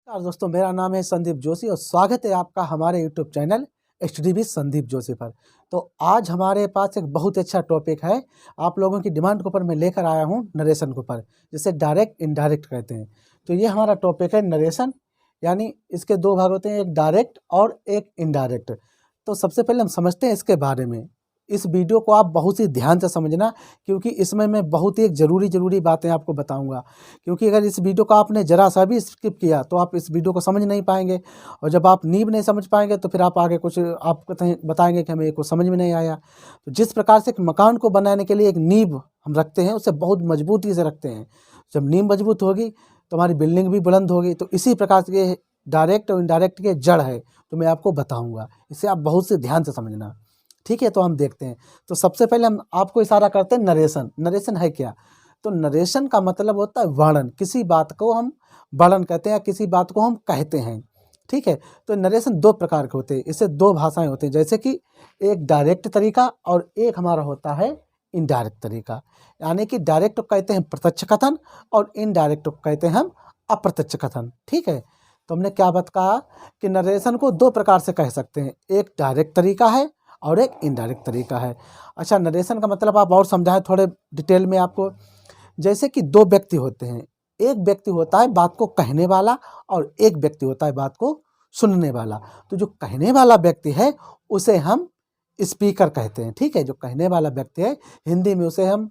नमस्कार दोस्तों, मेरा नाम है संदीप जोशी और स्वागत है आपका हमारे YouTube channel HDB Sandeep Joshi पर। तो आज हमारे पास एक बहुत अच्छा टॉपिक है। आप लोगों की डिमांड के ऊपर मैं लेकर आया हूँ नरेशन के ऊपर, जिसे डायरेक्ट इनडायरेक्ट कहते हैं। तो ये हमारा टॉपिक है नरेशन, यानी इसके दो भाग होते हैं, एक डायरेक्ट और एक इनडायरेक्ट। तो सबसे पहले हम समझते हैं इसके बारे में। इस वीडियो को आप बहुत ही ध्यान से समझना, क्योंकि इसमें मैं बहुत ही एक ज़रूरी बातें आपको बताऊंगा। क्योंकि अगर इस वीडियो को आपने ज़रा सा भी स्किप किया तो आप इस वीडियो को समझ नहीं पाएंगे, और जब आप नींव नहीं समझ पाएंगे तो फिर आप आगे कुछ आप बताएंगे कि हमें ये कुछ समझ में नहीं आया। तो जिस प्रकार से एक मकान को बनाने के लिए एक नींव हम रखते हैं, उसे बहुत मजबूती से रखते हैं। जब नींव मजबूत होगी तो हमारी बिल्डिंग भी बुलंद होगी। तो इसी प्रकार से ये डायरेक्ट और इनडायरेक्ट के जड़ है, तो मैं आपको बताऊँगा। इसे आप बहुत से ध्यान से समझना, ठीक है। तो हम देखते हैं। तो सबसे पहले हम आपको इशारा करते हैं नरेशन। नरेशन है क्या? तो नरेशन का मतलब होता है वर्णन। किसी बात को हम वर्णन कहते हैं या किसी बात को हम कहते हैं, ठीक है। तो नरेशन दो प्रकार के होते हैं, इससे दो भाषाएं होती हैं, जैसे कि एक डायरेक्ट तरीका और एक हमारा होता है इनडायरेक्ट तरीका। यानी कि डायरेक्ट कहते हैं प्रत्यक्ष कथन और इनडायरेक्ट कहते हैं हम अप्रत्यक्ष कथन, ठीक है। तो हमने क्या बात कहा कि नरेशन को दो प्रकार से कह सकते हैं, एक डायरेक्ट तरीका है और एक इनडायरेक्ट तरीका है। अच्छा, नरेशन का मतलब आप और समझाएं थोड़े डिटेल में आपको। जैसे कि दो व्यक्ति होते हैं, एक व्यक्ति होता है बात को कहने वाला और एक व्यक्ति होता है बात को सुनने वाला। तो जो कहने वाला व्यक्ति है उसे हम स्पीकर कहते हैं, ठीक है। जो कहने वाला व्यक्ति है, हिंदी में उसे हम,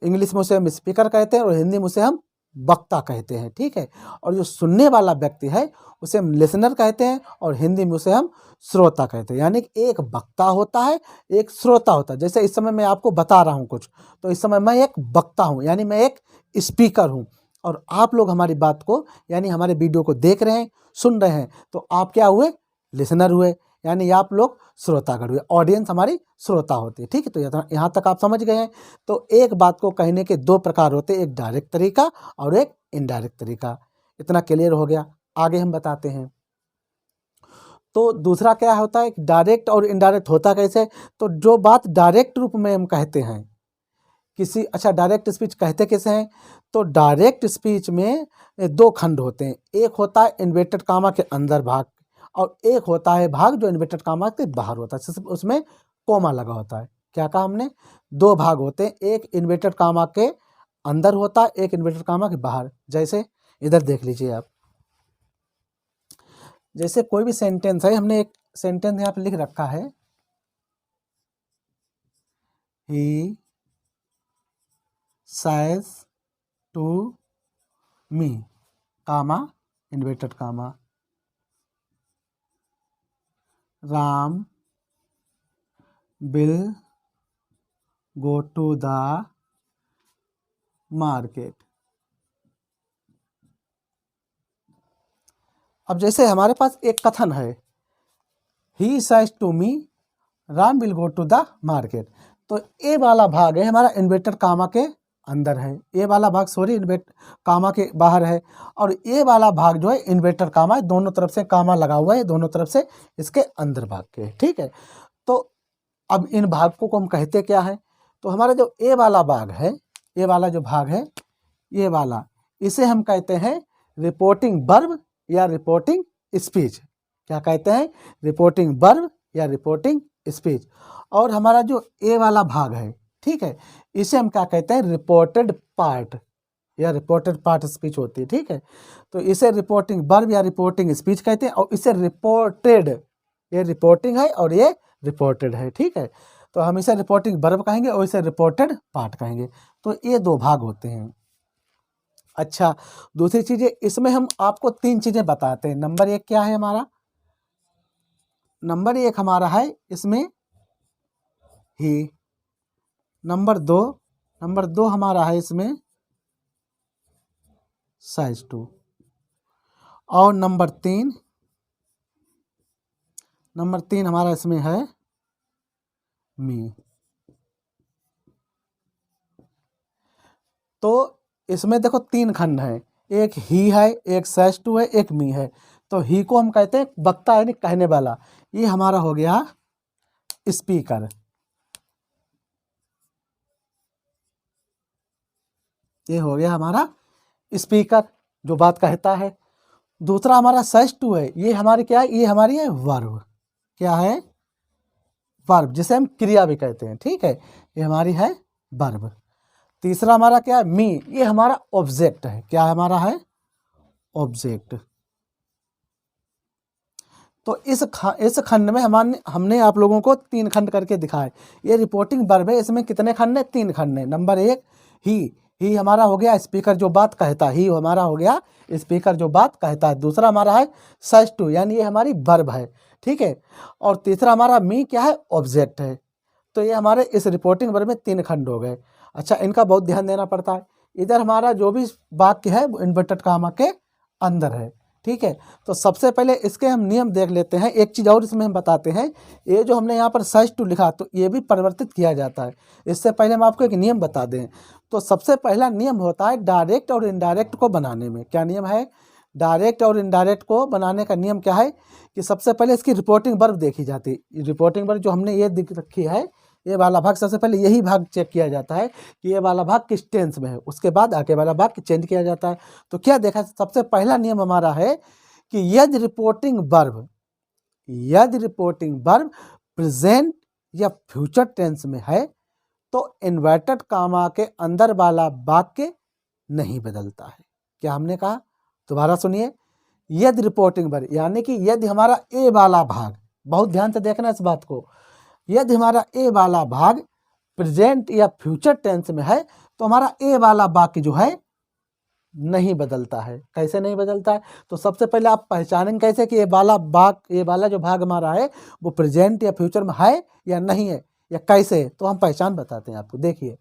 इंग्लिश में उसे हम स्पीकर कहते हैं और हिंदी में उसे हम वक्ता कहते हैं, ठीक है। और जो सुनने वाला व्यक्ति है उसे हम लिसनर कहते हैं और हिंदी में उसे हम श्रोता कहते हैं। यानी कि एक वक्ता होता है, एक श्रोता होता है। जैसे इस समय मैं आपको बता रहा हूँ कुछ, तो इस समय मैं एक वक्ता हूँ, यानी मैं एक स्पीकर हूँ, और आप लोग हमारी बात को, यानी हमारे वीडियो को देख रहे हैं, सुन रहे हैं, तो आप क्या हुए? लिसनर हुए, यानी आप लोग श्रोतागण हुए। ऑडियंस हमारी श्रोता होती है, ठीक है। तो यहाँ तक आप समझ गए हैं। तो एक बात को कहने के दो प्रकार होते हैं, एक डायरेक्ट तरीका और एक इनडायरेक्ट तरीका। इतना क्लियर हो गया। आगे हम बताते हैं। तो दूसरा क्या होता है, डायरेक्ट और इनडायरेक्ट होता कैसे? तो जो बात डायरेक्ट रूप में हम कहते हैं किसी, अच्छा, डायरेक्ट स्पीच कहते कैसे हैं? तो डायरेक्ट स्पीच में दो खंड होते हैं, एक होता है इन्वर्टेड कामा के अंदर भाग और एक होता है भाग जो इन्वर्टेड कामा के बाहर होता है, उसमें कोमा लगा होता है। क्या कहा हमने? दो भाग होते हैं, एक इन्वर्टेड कामा के अंदर होता है, एक इन्वर्टेड कामा के बाहर। जैसे इधर देख लीजिए आप, जैसे कोई भी सेंटेंस है, हमने एक सेंटेंस यहाँ पे लिख रखा है, ही says to me, comma inverted comma, Ram will go to the market। अब जैसे हमारे पास एक कथन है, he says to me, Ram will go to the market। तो ए वाला भाग है हमारा इन्वर्टेड कामा के अंदर है, ए वाला भाग सॉरी इन्वर्ट कामा के बाहर है, और ए वाला भाग जो है इन्वर्टेड कामा है, दोनों तरफ से कामा लगा हुआ है, दोनों तरफ से इसके अंदर भाग के, ठीक है। तो अब इन भाग को हम कहते क्या है? तो हमारा जो ए वाला भाग है, ए वाला जो भाग है, ये वाला, इसे हम कहते हैं रिपोर्टिंग वर्ब या रिपोर्टिंग स्पीच। क्या कहते हैं? रिपोर्टिंग वर्ब या रिपोर्टिंग स्पीच। और हमारा जो ए वाला भाग है, ठीक है, इसे हम क्या कहते हैं? रिपोर्टेड पार्ट या रिपोर्टेड पार्ट स्पीच होती है, ठीक है। तो इसे रिपोर्टिंग वर्ब या रिपोर्टिंग स्पीच कहते हैं, और इसे रिपोर्टेड, ये रिपोर्टिंग है और ये रिपोर्टेड है, ठीक है। तो हम इसे रिपोर्टिंग वर्ब कहेंगे और इसे रिपोर्टेड पार्ट कहेंगे। तो ये दो भाग होते हैं। अच्छा, दूसरी चीज़, इसमें हम आपको तीन चीज़ें बताते हैं। नंबर एक क्या है हमारा? नंबर एक हमारा है इसमें ही। नंबर दो हमारा है इसमें साइज टू। और नंबर तीन हमारा इसमें है मी। तो इसमें देखो तीन खंड हैं, एक ही है, एक सैज टू है, एक मी है। तो ही को हम कहते हैं वक्ता यानी कहने वाला, ये हमारा हो गया स्पीकर। ये हो गया हमारा स्पीकर जो बात कहता है। दूसरा हमारा सच टू है, ये हमारी क्या है, ये हमारी है वर्ब, क्या है, वर्ब, जिसे हम क्रिया भी कहते हैं, ठीक है, ये हमारी है वर्ब। तीसरा हमारा क्या है, मी, ये हमारा ऑब्जेक्ट है, क्या हमारा है, ऑब्जेक्ट। तो इस खंड में हमने आप लोगों को 3 खंड करके दिखाए। ये रिपोर्टिंग वर्ब है, इसमें कितने खंड है, 3 खंड है। नंबर 1 ही हमारा हो गया स्पीकर जो बात कहता है, ही हमारा हो गया स्पीकर जो बात कहता है। दूसरा हमारा है सच टू, यानी ये हमारी वर्ब है, ठीक है। और तीसरा हमारा मी क्या है, ऑब्जेक्ट है। तो ये हमारे इस रिपोर्टिंग वर्ब में 3 खंड हो गए। अच्छा, इनका बहुत ध्यान देना पड़ता है। इधर हमारा जो भी वाक्य है वो इन्वर्टेड कामा के अंदर है, ठीक है। तो सबसे पहले इसके हम नियम देख लेते हैं। एक चीज़ और इसमें हम बताते हैं, ये जो हमने यहाँ पर सच टू लिखा तो ये भी परिवर्तित किया जाता है। इससे पहले हम आपको एक नियम बता दें। तो सबसे पहला नियम होता है डायरेक्ट और इनडायरेक्ट को बनाने में। क्या नियम है, डायरेक्ट और इनडायरेक्ट को बनाने का नियम क्या है कि सबसे पहले इसकी रिपोर्टिंग वर्ब देखी जाती है। रिपोर्टिंग वर्ब जो हमने ये दिख रखी है, ये वाला भाग, सबसे पहले यही भाग चेक किया जाता है कि ये वाला भाग किस टेंस में है, उसके बाद आगे वाला भाग चेंज किया जाता है। तो क्या देखा, सबसे पहला नियम हमारा है कि यदि रिपोर्टिंग वर्ब प्रेजेंट या फ्यूचर टेंस में है तो इन्वर्टेड कामा के अंदर वाला वाक्य नहीं बदलता है। क्या हमने कहा, दोबारा सुनिए, यदि रिपोर्टिंग वर्ब यानी कि यदि हमारा ए वाला भाग, बहुत ध्यान से देखना इस बात को, यदि हमारा ए वाला भाग प्रेजेंट या फ्यूचर टेंस में है तो हमारा ए वाला वाक्य जो है नहीं बदलता है। कैसे नहीं बदलता है, तो सबसे पहले आप पहचानेंगे कैसे कि ये वाला जो भाग हमारा है वो प्रेजेंट या फ्यूचर में है या नहीं है, या कैसे, तो हम पहचान बताते हैं आपको। देखिए,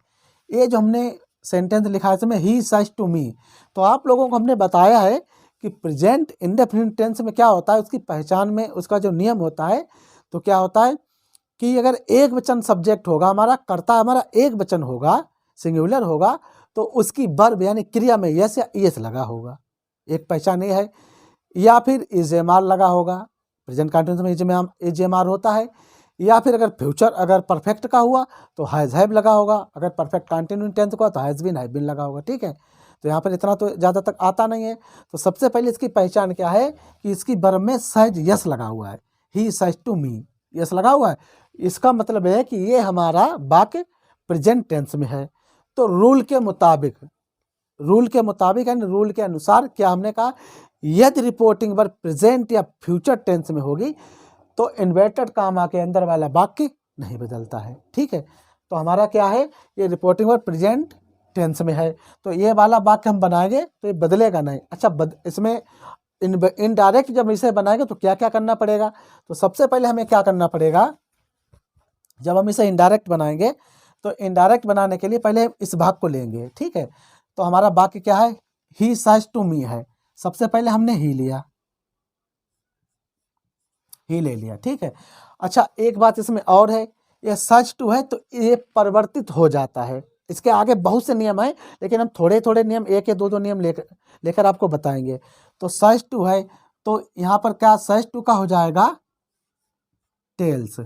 ये जो हमने सेंटेंस लिखा है इसमें ही सच टू मी, तो आप लोगों को हमने बताया है कि प्रेजेंट इंडेफिनिट टेंस में क्या होता है, उसकी पहचान में उसका जो नियम होता है, तो क्या होता है कि अगर एक वचन सब्जेक्ट होगा, हमारा कर्ता हमारा एक वचन होगा, सिंगुलर होगा, तो उसकी वर्ब यानी क्रिया में यस या ईएस लगा होगा, एक पहचान ये है। या फिर इजेमार लगा होगा, प्रेजेंट कंटिन्यूस में इजेमार होता है। या फिर अगर फ्यूचर अगर परफेक्ट का हुआ तो हैज़ हैव लगा होगा, अगर परफेक्ट कंटिन्यूस टेंस का तो हैज़ बीन लगा होगा, ठीक है। तो यहाँ पर इतना तो ज़्यादा तक आता नहीं है। तो सबसे पहले इसकी पहचान क्या है कि इसकी वर्ब में सहज यस लगा हुआ है, ही सच टू मी, यस लगा हुआ है। इसका मतलब है कि ये हमारा वाक्य प्रेजेंट टेंस में है। तो रूल के मुताबिक यानी रूल के अनुसार क्या हमने कहा, यदि रिपोर्टिंग वर्ब प्रेजेंट या फ्यूचर टेंस में होगी तो इन्वर्टेड कामा के अंदर वाला वाक्य नहीं बदलता है, ठीक है। तो हमारा क्या है, ये रिपोर्टिंग वर्ब प्रेजेंट टेंस में है तो ये वाला वाक्य हम बनाएंगे तो ये बदलेगा नहीं। अच्छा, इसमें इनडायरेक्ट जब इसे बनाएंगे तो क्या क्या करना पड़ेगा, तो सबसे पहले हमें क्या करना पड़ेगा, जब हम इसे इनडायरेक्ट बनाएंगे तो इनडायरेक्ट बनाने के लिए पहले इस भाग को लेंगे, ठीक है। तो हमारा वाक्य क्या है, ही सच टू मी है, सबसे पहले हमने ही लिया, ही ले लिया, ठीक है। अच्छा, एक बात इसमें और है, ये सच टू है तो ये परिवर्तित हो जाता है। इसके आगे बहुत से नियम हैं लेकिन हम थोड़े थोड़े नियम, एक या दो नियम लेकर आपको बताएंगे। तो सच टू है तो यहाँ पर क्या सच टू का हो जाएगा टेल्स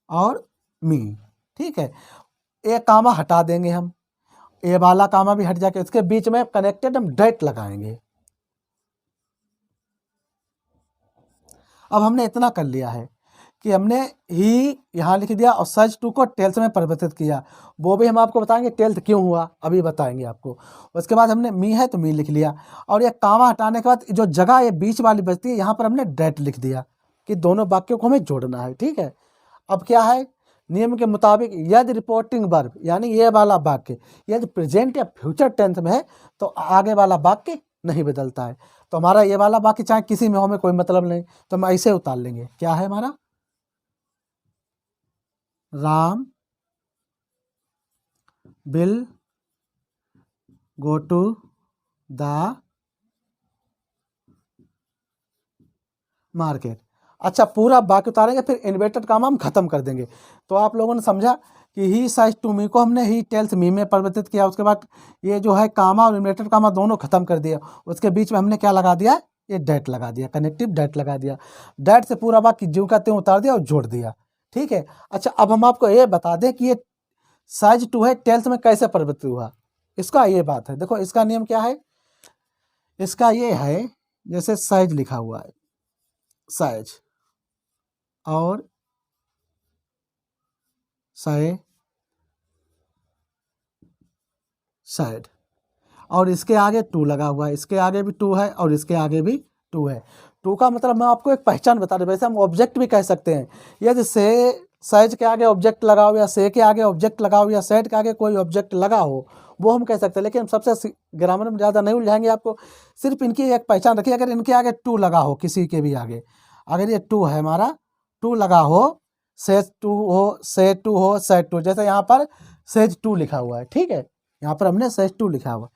और मी, ठीक है। ए कामा हटा देंगे हम, ए वाला कामा भी हट जाके इसके बीच में कनेक्टेड हम डेट लगाएंगे। अब हमने इतना कर लिया है कि हमने ही यहाँ लिख दिया और सच टू को टेल्स में परिवर्तित किया, वो भी हम आपको बताएंगे टेल्थ क्यों हुआ, अभी बताएंगे आपको। उसके बाद हमने मी है तो मी लिख लिया, और ये कामा हटाने के बाद जो जगह ये बीच वाली बचती है यहाँ पर हमने डेट लिख दिया कि दोनों वाक्यों को हमें जोड़ना है, ठीक है। अब क्या है, नियम के मुताबिक यदि रिपोर्टिंग वर्ब यानी ये वाला वाक्य यदि प्रेजेंट या फ्यूचर टेंस में है तो आगे वाला वाक्य नहीं बदलता है। तो हमारा ये वाला वाक्य चाहे किसी में हो, हमें कोई मतलब नहीं, तो हम ऐसे उतार लेंगे। क्या है हमारा, Ram will go to the market. अच्छा, पूरा वाक्य उतारेंगे फिर इन्वर्टेड कामा हम खत्म कर देंगे। तो आप लोगों ने समझा कि ही सच टू मी को हमने ही टेल्स मी में परिवर्तित किया, उसके बाद ये जो है कामा और इन्वर्टेड कामा दोनों खत्म कर दिया, उसके बीच में हमने क्या लगा दिया, ये डेट लगा दिया, कनेक्टिव डेट लगा दिया। डेट से पूरा वाक्य ज्यों का त्यों उतार दिया और जोड़ दिया, ठीक है। अच्छा, अब हम आपको ये बता दें कि ये साइज टू है टेल्स में कैसे परिवर्तित हुआ, इसका ये बात है। देखो इसका नियम क्या है, इसका ये है, जैसे साइज लिखा हुआ है, साइज और साइड, और इसके आगे टू लगा हुआ है, इसके आगे भी टू है और इसके आगे भी टू है। टू का मतलब मैं आपको एक पहचान बता रहा हूँ, वैसे हम ऑब्जेक्ट भी कह सकते हैं। यदि से साइज के आगे ऑब्जेक्ट लगा हो या से के आगे ऑब्जेक्ट लगा हो या सेट के आगे कोई ऑब्जेक्ट लगा हो, वो हम कह सकते हैं। लेकिन हम सबसे ग्रामर में ज़्यादा नहीं उलझाएंगे आपको, सिर्फ इनकी एक पहचान रखिए। अगर इनके आगे टू लगा हो, किसी के भी आगे अगर ये टू है हमारा, टू लगा हो, सेज टू हो, से टू हो, सेट टू, जैसे यहाँ पर सेज टू लिखा हुआ है, ठीक है, यहाँ पर हमने सेज टू लिखा हुआ,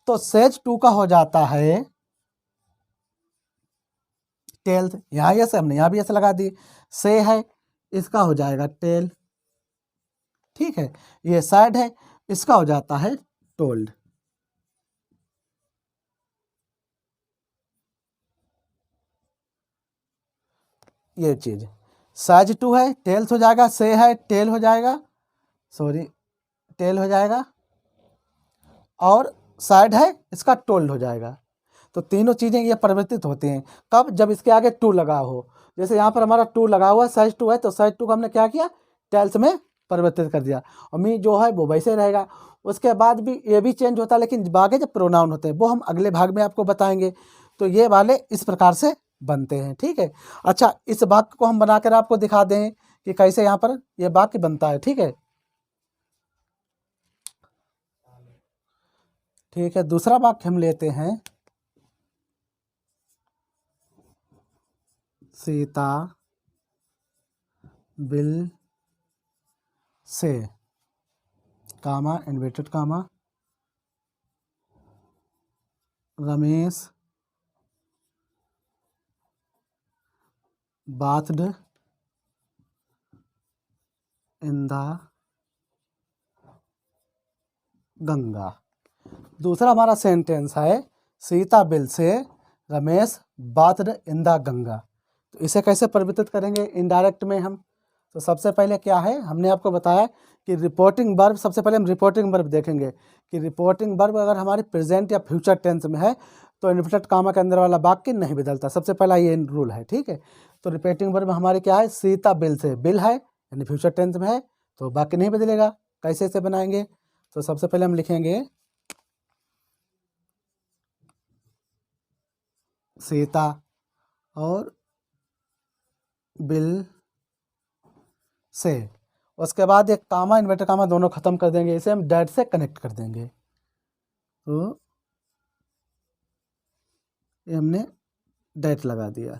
तो सेज टू का हो जाता है टेल्थ। यहाँ ऐसे हमने यहाँ भी ऐसे लगा दी, से है इसका हो जाएगा टेल, ठीक है। ये साइड है, इसका हो जाता है टोल्ड। ये चीज साइज टू है, टेल्थ हो जाएगा, से है टेल हो जाएगा, सॉरी टेल हो जाएगा, और साइड है इसका टोल्ड हो जाएगा। तो तीनों चीज़ें ये परिवर्तित होती हैं कब, जब इसके आगे टू लगा हो। जैसे यहाँ पर हमारा टू लगा हुआ है, साइज टू है, तो साइज टू को हमने क्या किया, टेल्स में परिवर्तित कर दिया, और मी जो है वो वैसे रहेगा। उसके बाद भी ये भी चेंज होता है, लेकिन बाकी जो प्रोनाउन होते हैं वो हम अगले भाग में आपको बताएंगे। तो ये वाले इस प्रकार से बनते हैं, ठीक है। अच्छा, इस वाक्य को हम बनाकर आपको दिखा दें कि कैसे यहाँ पर ये वाक्य बनता है, ठीक है। ठीक है, दूसरा वाक्य हम लेते हैं, Sita will say, comma inverted comma, Ramesh bathed in the Ganga. दूसरा हमारा सेंटेंस है, Sita will say Ramesh bathed in the Ganga. तो इसे कैसे परिवर्तित करेंगे इनडायरेक्ट में हम, तो सबसे पहले क्या है, हमने आपको बताया कि रिपोर्टिंग वर्ब, सबसे पहले हम रिपोर्टिंग वर्ब देखेंगे कि रिपोर्टिंग वर्ब अगर हमारे प्रेजेंट या फ्यूचर टेंस में है तो इन्वर्टेड कामा के अंदर वाला वाक्य नहीं बदलता। सबसे पहला ये रूल है, ठीक है। तो रिपोर्टिंग वर्ब हमारे क्या है, सीता बिल से, बिल है यानी फ्यूचर टेंस में है तो वाक्य नहीं बदलेगा। कैसे से बनाएंगे, तो सबसे पहले हम लिखेंगे सीता और बिल से, उसके बाद एक कामा इन्वर्टेड कामा दोनों खत्म कर देंगे, इसे हम डैट से कनेक्ट कर देंगे। तो ये हमने डैट लगा दिया,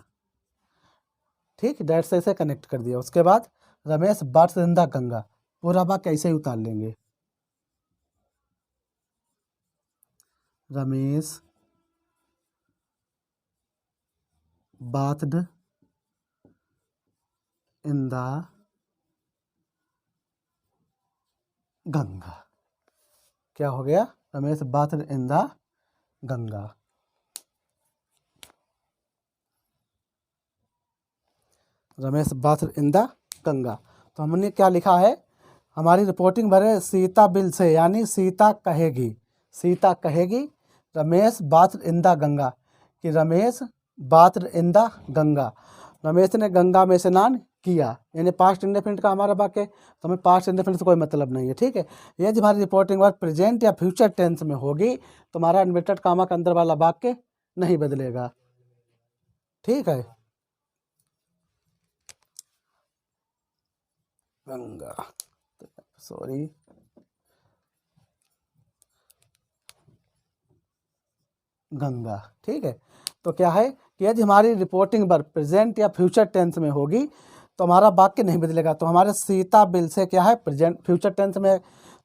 ठीक, डैट से इसे कनेक्ट कर दिया। उसके बाद रमेश बात जिंदा गंगा, पूरा वाक्य ऐसे ही उतार लेंगे, Ramesh bathed in the Ganga. क्या हो गया, Ramesh bathed in the Ganga. Ramesh bathed in the Ganga. तो हमने क्या लिखा है, हमारी रिपोर्टिंग भरे सीता बिल से, यानी सीता कहेगी, सीता कहेगी Ramesh bathed in the Ganga, कि Ramesh bathed in the Ganga, Ramesh ने गंगा में स्नान किया, यानी पास्ट इंडेफिनिट का हमारा वाक्य, तो हमें पास्ट इंडेफिनिट से कोई मतलब नहीं है, ठीक है। यदि हमारी रिपोर्टिंग वर्ब प्रेजेंट या फ्यूचर टेंस में होगी तो हमारा इन्वर्टेड कामा के अंदर वाला वाक्य नहीं बदलेगा, ठीक है। गंगा, सॉरी गंगा, ठीक है। तो क्या है कि यदि हमारी रिपोर्टिंग वर्ब प्रेजेंट या फ्यूचर टेंस में होगी तो हमारा वाक्य नहीं बदलेगा। तो हमारे सीता बिल से क्या है, प्रेजेंट फ्यूचर टेंस में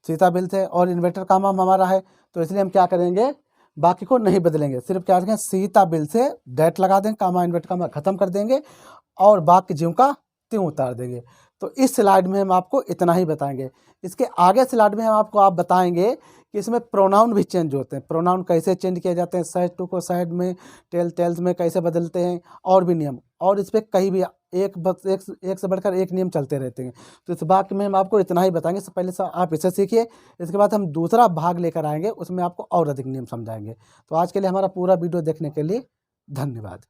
सीता बिल से, और इन्वर्टेड कामा हमारा है, तो इसलिए हम क्या करेंगे, वाक्य को नहीं बदलेंगे, सिर्फ क्या करेंगे, सीता बिल से डैट लगा देंगे, कामा इन्वर्टेड कामा खत्म कर देंगे और वाक्य ज्यों का त्यों उतार देंगे। तो इस स्लाइड में हम आपको इतना ही बताएंगे। इसके आगे स्लाइड में हम आपको आप बताएंगे कि इसमें प्रोनाउन भी चेंज होते हैं, प्रोनाउन कैसे चेंज किए जाते हैं, साइड टू को साइड में, टेल टेल्स में कैसे बदलते हैं, और भी नियम, और इस पर कहीं भी एक से बढ़कर एक नियम चलते रहते हैं। तो इस भाग में हम आपको इतना ही बताएंगे। पहले आप इसे सीखिए, इसके बाद हम दूसरा भाग लेकर आएंगे, उसमें आपको और अधिक नियम समझाएंगे। तो आज के लिए हमारा पूरा वीडियो देखने के लिए धन्यवाद।